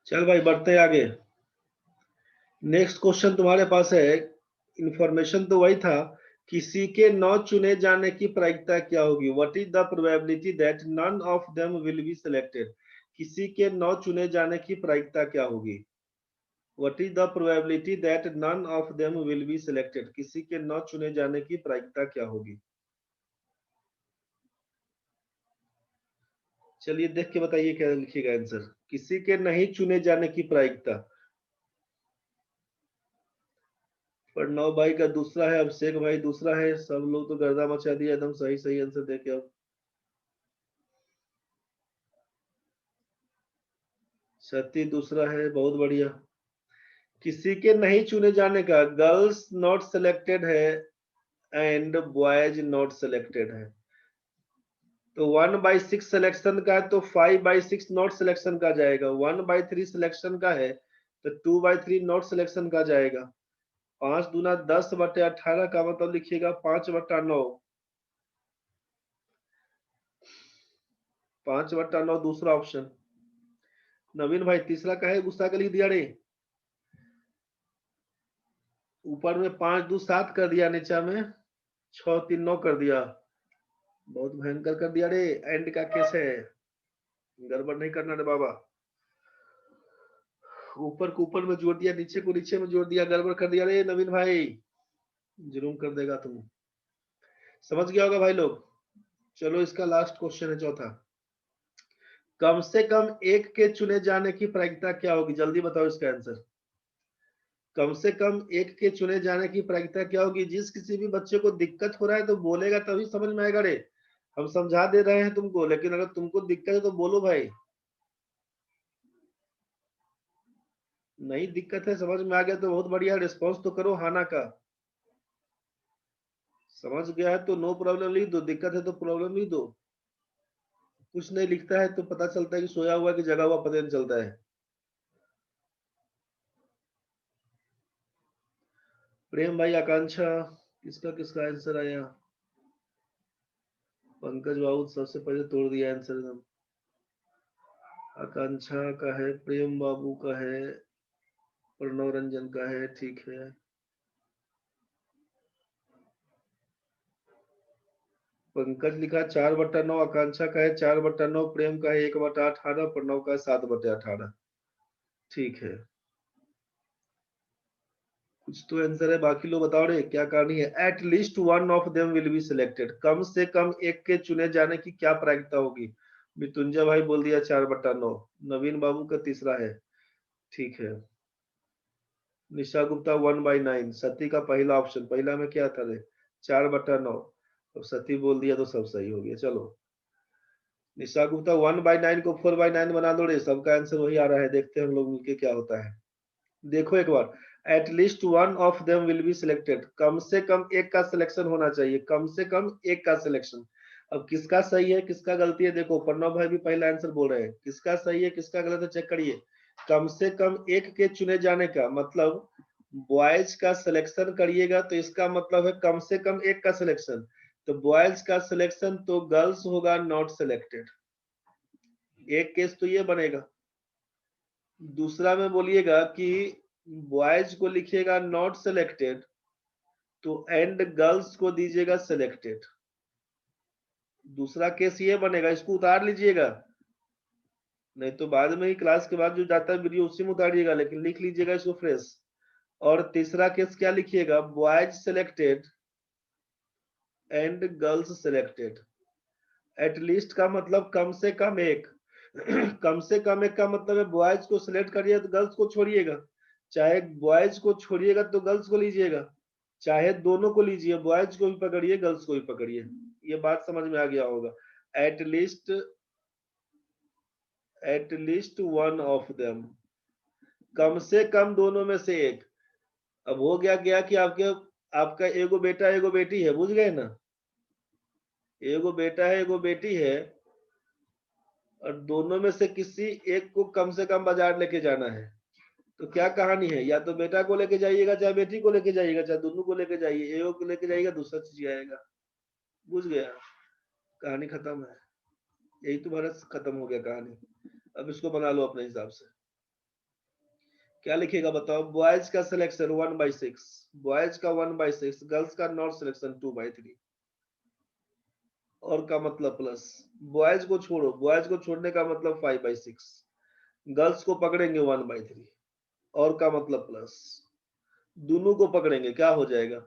चल भाई बढ़ते हैं आगे। नेक्स्ट क्वेश्चन तुम्हारे पास है। इंफॉर्मेशन तो वही था। किसी के न चुने जाने की प्रायिकता क्या होगी? What is the probability that none of them will be selected? किसी के न चुने जाने की प्रायिकता क्या होगी? What is the probability that none of them will be selected? किसी के न चुने जाने की प्रायिकता क्या होगी? चलिए देख के बताइए क्या लिखिएगा आंसर। किसी के नहीं चुने जाने की प्रायिकता। प्रणव भाई का दूसरा है, अभिषेक भाई दूसरा है, सब लोग तो गर्दा मचा दिया एकदम सही सही आंसर देके। अब सती दूसरा है, बहुत बढ़िया। किसी के नहीं चुने जाने का, गर्ल्स नॉट सिलेक्टेड है एंड बॉयज नॉट सिलेक्टेड है। तो 1/6 सिलेक्शन का है तो 5/6 नॉट सिलेक्शन का जाएगा। 1/3 सिलेक्शन का है तो 2/3 नॉट सिलेक्शन का जाएगा। 5 दूना 10/18 का मतलब लिखिएगा 5/9। 5/9 दूसरा ऑप्शन। नवीन भाई तीसरा का है, गुस्सा का लिख दिया रे। ऊपर में 5 2 7 कर दिया, नीचा में 6 3 9 कर दिया। बहुत भयंकर कर दिया रे। एंड का केस है, गड़बड़ नहीं करना रे बाबा। ऊपर को ऊपर में जोड़ दिया, नीचे को नीचे में जोड़ दिया, गड़बड़ कर दिया रे नवीन भाई। जुलूम कर देगा तुम। समझ गया होगा भाई लोग। चलो इसका लास्ट क्वेश्चन है, चौथा। कम से कम एक के चुने जाने की प्रायिकता क्या होगी? जल्दी बताओ इसका आंसर। कम से कम एक के चुने जाने की प्रायिकता क्या होगी? जिस किसी भी बच्चे को दिक्कत हो रहा है तो बोलेगा तभी समझ में आएगा रे। हम समझा दे रहे हैं तुमको, लेकिन अगर तुमको दिक्कत है तो बोलो भाई। नहीं दिक्कत है, समझ में आ गया तो बहुत बढ़िया, रिस्पॉन्स तो करो हाना का। समझ गया है तो नो प्रॉब्लम लिख दो, दिक्कत है तो प्रॉब्लम लिख दो। कुछ नहीं लिखता है तो पता चलता है कि सोया हुआ कि जगा हुआ पता नहीं चलता है। प्रेम भाई, आकांक्षा, किसका किसका आंसर आया? पंकज बाबू सबसे पहले तोड़ दिया आंसर एकदम। आकांक्षा का है, प्रेम बाबू का है, प्रणव रंजन का है, ठीक है। पंकज लिखा 4/9, आकांक्षा का है 4/9, प्रेम का है 1/18, प्रणव का है 7/18। ठीक है। कुछ तो आंसर है, बाकी लोग बताओ रे क्या कहानी है। At least one of them will be selected, कम से कम एक के चुने जाने की क्या प्रायिकता होगी? मृत्युंजय भाई बोल दिया 4/9। नवीन बाबू का तीसरा है, ठीक है। निशा गुप्ता 1/9। सती का पहला ऑप्शन, पहला में क्या था रे? 4/9। अब सती बोल दिया तो सब सही हो गया। चलो निशा गुप्ता 1/9 को 4/9 बना दो रे, सबका आंसर वही आ रहा है। देखते हैं हम लोग मिलके क्या होता है। देखो एक बार, at least one of them will be selected, कम से कम एक का सिलेक्शन होना चाहिए, कम से कम एक का सिलेक्शन। अब किसका सही है किसका गलती है देखो, प्रणव भाई भी पहला आंसर बोल रहे हैं, किसका सही है किसका गलत है चेक करिए। कम से कम एक के चुने जाने का मतलब बॉयज का सिलेक्शन करिएगा तो इसका मतलब है कम से कम एक का सिलेक्शन। तो बॉयज का सिलेक्शन तो गर्ल्स होगा नॉट सिलेक्टेड। एक केस तो ये बनेगा। दूसरा में बोलिएगा कि बॉयज को लिखिएगा नॉट सिलेक्टेड तो एंड गर्ल्स को दीजिएगा सिलेक्टेड। दूसरा केस ये बनेगा, इसको उतार लीजिएगा, नहीं तो बाद में ही क्लास के बाद जो जाता है वीडियो उसी में उतारिएगा, लेकिन लिख लीजिएगा इसको फ्रेश। और तीसरा केस क्या लिखिएगा? Boys selected and girls selected. At least का मतलब कम से कम एक। कम से कम एक का मतलब है बॉयज को सिलेक्ट करिए तो गर्ल्स को छोड़िएगा, चाहे बॉयज को छोड़िएगा तो गर्ल्स को लीजिएगा, चाहे दोनों को लीजिए, बॉयज को भी पकड़िए गर्ल्स को भी पकड़िए। ये बात समझ में आ गया होगा। At least, at least one of them, कम से कम दोनों में से एक। अब हो गया क्या कि आपके आपका एगो बेटा एगो बेटी है, बुझ गए ना? एगो बेटा है एगो बेटी है, और दोनों में से किसी एक को कम से कम बाजार लेके जाना है। तो क्या कहानी है, या तो बेटा को लेके जाइएगा चाहे बेटी को लेके जाइएगा, चाहे दोनों को लेके जाइए, एगो को लेके जाइएगा दूसरा चीज आएगा। बुझ गया? कहानी खत्म है। यही तुम्हारा खत्म हो गया कहानी। अब इसको बना लो अपने हिसाब से। क्या लिखेगा बताओ? बॉयज का सिलेक्शन 1/6, बॉयज का 1/6, गर्ल्स का नॉट सिलेक्शन 2/3, और का मतलब प्लस। बॉयज को छोड़ो, बॉयज को छोड़ने का मतलब 5/6, गर्ल्स को पकड़ेंगे 1/3, और का मतलब प्लस। दोनों को पकड़ेंगे क्या हो जाएगा?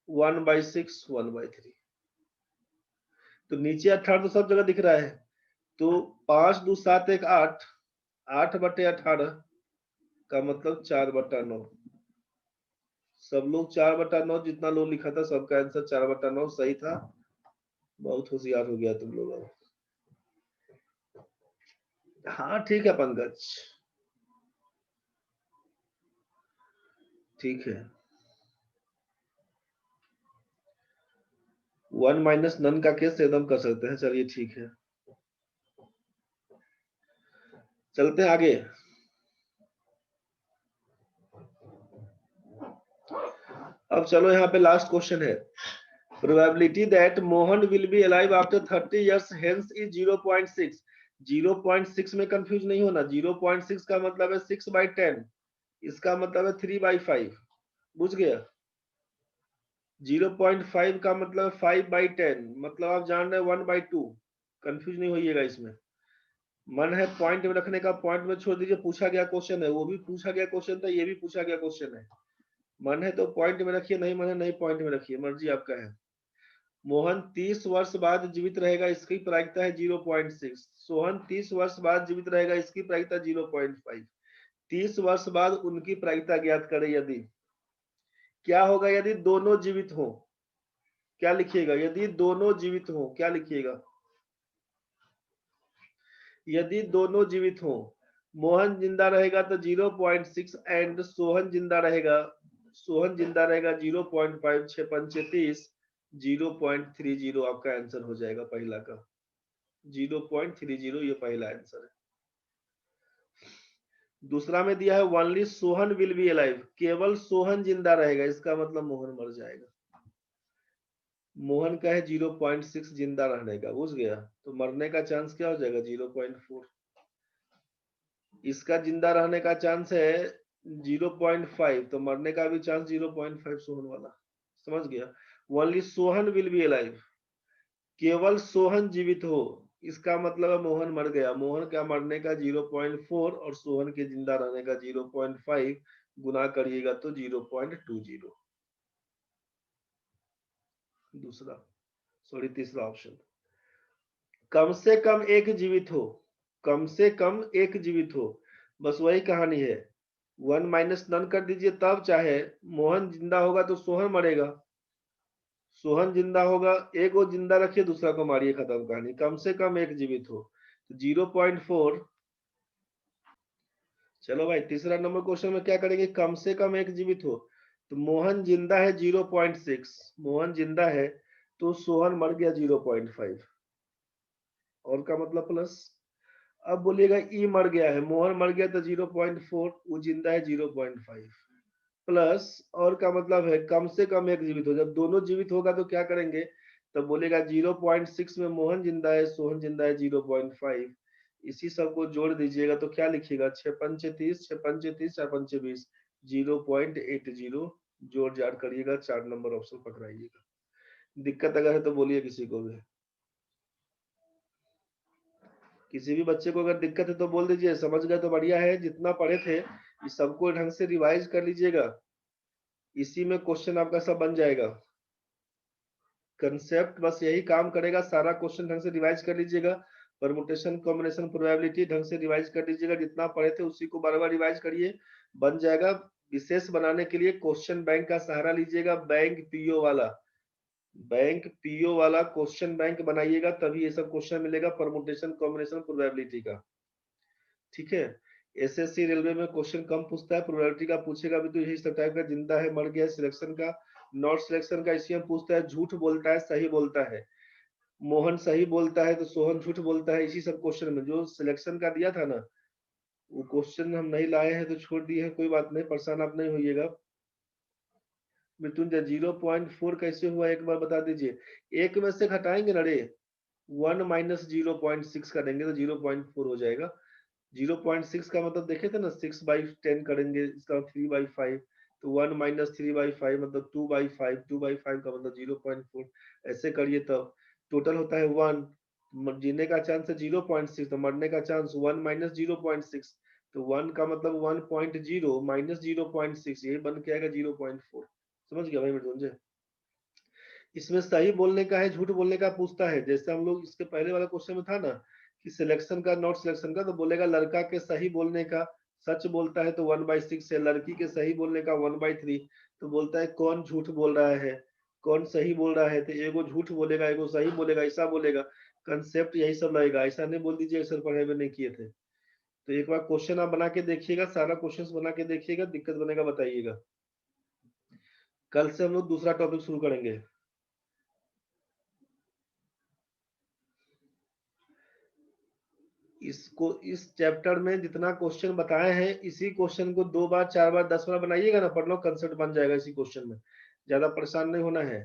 1/6 1/3। तो नीचे 18 तो सब जगह दिख रहा है, तो 5 2 7 1 8, 8/18 का मतलब 4/9। सब लोग 4/9 जितना लोग लिखा था सबका आंसर 4/9 सही था। बहुत होशियार हो गया तुम लोग। हाँ ठीक है पंकज, ठीक है। 1 माइनस नन का केस एकदम कर सकते हैं, चलिए ठीक है। चलते हैं आगे। अब चलो यहाँ पे लास्ट क्वेश्चन है। Probability that Mohan will be alive after 30 years hence is 0.6। 0.6 में कंफ्यूज नहीं होना, 0.6 का मतलब है 6/10, इसका मतलब है 3/5, बुझ गया। 0.5 का मतलब 5/10, मतलब आप जान रहे 1/2। कंफ्यूज नहीं होइएगा इसमें। मन है पॉइंट में रखने का, पॉइंट में छोड़ दीजिए, पूछा गया क्वेश्चन है, वो भी पूछा गया क्वेश्चन था, ये भी पूछा गया क्वेश्चन है। मन है तो पॉइंट में रखिए, नहीं मन है नहीं पॉइंट में रखिए, मर्जी आपका है। मोहन 30 वर्ष बाद जीवित रहेगा, इसकी प्रायिकता है 0.6। सोहन 30 वर्ष बाद जीवित रहेगा, इसकी प्रायिकता 0.5। 30 वर्ष बाद उनकी प्रायिकता ज्ञात करें। यदि क्या होगा? यदि दोनों जीवित हो, क्या लिखिएगा? यदि दोनों जीवित हो, क्या लिखिएगा? यदि दोनों जीवित हो, मोहन जिंदा रहेगा तो 0.6 एंड सोहन जिंदा रहेगा, 0.5, 6 पंचे 30, 0.30 आपका आंसर हो जाएगा पहला का। 0.30 ये पहला आंसर है। दूसरा में दिया है only Sohan will be alive, केवल सोहन जिंदा रहेगा, इसका मतलब मोहन मर जाएगा। मोहन का है 0.6 जिंदा रहने का, बुझ गया, तो मरने का चांस क्या हो जाएगा? 0.4। इसका जिंदा रहने का चांस है 0.5, तो मरने का भी चांस 0.5 सोहन वाला, समझ गया। Only Sohan will be alive, केवल सोहन जीवित हो, इसका मतलब है मोहन मर गया। मोहन का मरने का 0.4 और सोहन के जिंदा रहने का 0.5 गुना करिएगा तो 0.20। दूसरा, सॉरी तीसरा ऑप्शन। कम से कम एक जीवित हो, कम से कम एक जीवित हो, बस वही कहानी है। 1 माइनस नन कर दीजिए, तब चाहे मोहन जिंदा होगा तो सोहन मरेगा, सोहन जिंदा होगा, एक को जिंदा रखिए दूसरा को मारिए, खत्म कहानी। कम से कम एक जीवित हो तो 0.4। चलो भाई तीसरा नंबर क्वेश्चन में क्या करेंगे? कम से कम एक जीवित हो, तो मोहन जिंदा है 0.6, मोहन जिंदा है तो सोहन मर गया 0.5, और का मतलब प्लस। अब बोलिएगा ई मर गया है, मोहन मर गया तो 0.4, वो जिंदा है 0.5 प्लस, और का मतलब है कम से कम एक जीवित हो। जब दोनों जीवित होगा तो क्या करेंगे? तब बोलेगा 0.6 में मोहन जिंदा है, सोहन जिंदा है 0.5, इसी सब को जोड़ दीजिएगा तो क्या लिखिएगा? 6 पंचे 30, 6 पंचे 30, 4 पंचे 20, 0.80 जोड़ जाड़ करिएगा, 4 नंबर ऑप्शन पकड़ाइएगा। दिक्कत अगर है तो बोलिए किसी को भी, किसी भी बच्चे को अगर दिक्कत है तो बोल दीजिए, समझ गए तो बढ़िया है। जितना पढ़े थे इस सबको ढंग से रिवाइज कर लीजिएगा, इसी में क्वेश्चन आपका सब बन जाएगा। कंसेप्ट बस यही काम करेगा, सारा क्वेश्चन ढंग से रिवाइज कर लीजिएगा। परमुटेशन कॉम्बिनेशन प्रोबेबिलिटी ढंग से रिवाइज कर लीजिएगा, जितना पढ़े थे उसी को बार बार रिवाइज करिए, बन जाएगा। विशेष बनाने के लिए क्वेश्चन बैंक का सहारा लीजिएगा, बैंक पीओ वाला, बैंक पीओ वाला क्वेश्चन बैंक बनाइएगा, तभी ये सब क्वेश्चन मिलेगा परमुटेशन कॉम्बिनेशन प्रोबेबिलिटी का। ठीक है, एसएससी रेलवे में क्वेश्चन कम पूछता है, प्रोबेबिलिटी का पूछेगा भी तो यही सब टाइप का, जिंदा है मर गया, सिलेक्शन का नॉट सिलेक्शन का इसी में पूछता है, झूठ बोलता है सही बोलता है, मोहन सही बोलता है तो सोहन झूठ बोलता है, इसी सब क्वेश्चन में। जो सिलेक्शन का दिया था ना वो क्वेश्चन हम नहीं लाए हैं तो छोड़ दिए हैं, कोई बात नहीं, परेशान आप नहीं होइएगा। मृत्युंजय 0.4 कैसे हुआ एक बार बता दीजिए? एक में से घटाएंगे ना रे, 1 माइनस 0.6 करेंगे तो 0.4 हो जाएगा। 0.6 का मतलब देखे थे ना, 6/10 करेंगे, इसका 3/5, तो 1 माइनस 3/5 मतलब 2/5, 2/5 का मतलब 0.4, ऐसे करिए तब टोटल होता है 1, जीने का चांस है 0.6, तो मरने का चांस 1 माइनस 0.6, तो 1 का मतलब 1.0 माइनस 0.6, यही बन के आएगा 0.4। समझ गया भाई मृत्युंजय? इसमें सही बोलने का है झूठ बोलने का पूछता है, जैसे हम लोग इसके पहले वाला क्वेश्चन में था ना कि सिलेक्शन का नॉट सिलेक्शन का, तो बोलेगा लड़का के सही बोलने का, सच बोलता है तो 1/6 है, लड़की के सही बोलने का 1/3, तो बोलता है कौन झूठ बोल रहा है, कौन सही बोल रहा है, तो एगो झूठ बोलेगा एगो सही बोलेगा, ऐसा बोलेगा। कंसेप्ट यही सब रहेगा, ऐसा नहीं बोल दीजिए सर पढ़ाई में नहीं किए थे। तो एक बार क्वेश्चन आप बना के देखिएगा, सारा क्वेश्चन बना के देखिएगा, दिक्कत बनेगा बताइएगा। कल से हम लोग दूसरा टॉपिक शुरू करेंगे। इसको इस चैप्टर में जितना क्वेश्चन बताए हैं, इसी क्वेश्चन को 2 बार 4 बार 10 बार बनाइएगा ना, पढ़ लो कंसेप्ट बन जाएगा इसी क्वेश्चन में, ज्यादा परेशान नहीं होना है।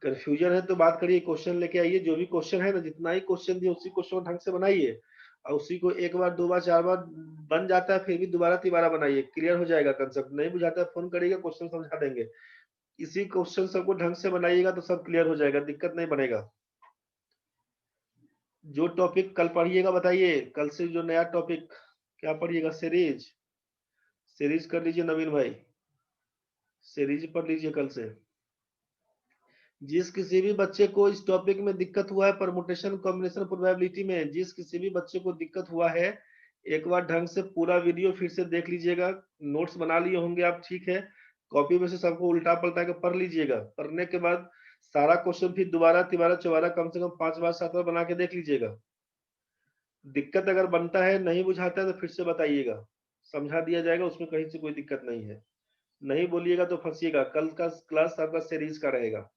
कंफ्यूजन है तो बात करिए, क्वेश्चन लेके आइए, जो भी क्वेश्चन है ना, जितना ही क्वेश्चन दिए उसी क्वेश्चन को ढंग से बनाइए, और उसी को एक बार 2 बार 4 बार बन जाता है, फिर भी दोबारा तिबारा बनाइए, क्लियर हो जाएगा कंसेप्ट। नहीं बुझाता है फोन करिएगा, क्वेश्चन समझा देंगे। इसी क्वेश्चन सबको ढंग से बनाइएगा तो सब क्लियर हो जाएगा, दिक्कत नहीं बनेगा। जो टॉपिक कल पढ़िएगा बताइए, कल से जो नया टॉपिक क्या पढ़िएगा? सीरीज, सीरीज कर लीजिए नवीन भाई, सीरीज पढ़ लीजिए कल से। जिस किसी भी बच्चे को इस टॉपिक में दिक्कत हुआ है, परमुटेशन कॉम्बिनेशन प्रोबेबिलिटी में जिस किसी भी बच्चे को दिक्कत हुआ है, एक बार ढंग से पूरा वीडियो फिर से देख लीजिएगा। नोट्स बना लिए होंगे आप, ठीक है, कॉपी में से सबको उल्टा पलटा के पढ़ लीजिएगा। पढ़ने के बाद सारा क्वेश्चन फिर दोबारा तिबारा चौबारा कम से कम 5 बार 7 बार बना के देख लीजिएगा। दिक्कत अगर बनता है, नहीं बुझाता है, तो फिर से बताइएगा, समझा दिया जाएगा, उसमें कहीं से कोई दिक्कत नहीं है। नहीं बोलिएगा तो फंसिएगा। कल का क्लास आपका सीरीज का रहेगा,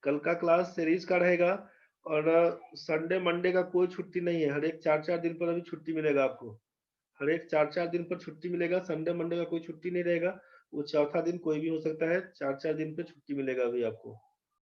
कल का क्लास सीरीज का रहेगा। और संडे मंडे का कोई छुट्टी नहीं है, हर एक 4-4 दिन पर अभी छुट्टी मिलेगा आपको, हर एक 4-4 दिन पर छुट्टी मिलेगा। संडे मंडे का कोई छुट्टी नहीं रहेगा, वो चौथा दिन कोई भी हो सकता है, 4-4 दिन पे छुट्टी मिलेगा अभी आपको।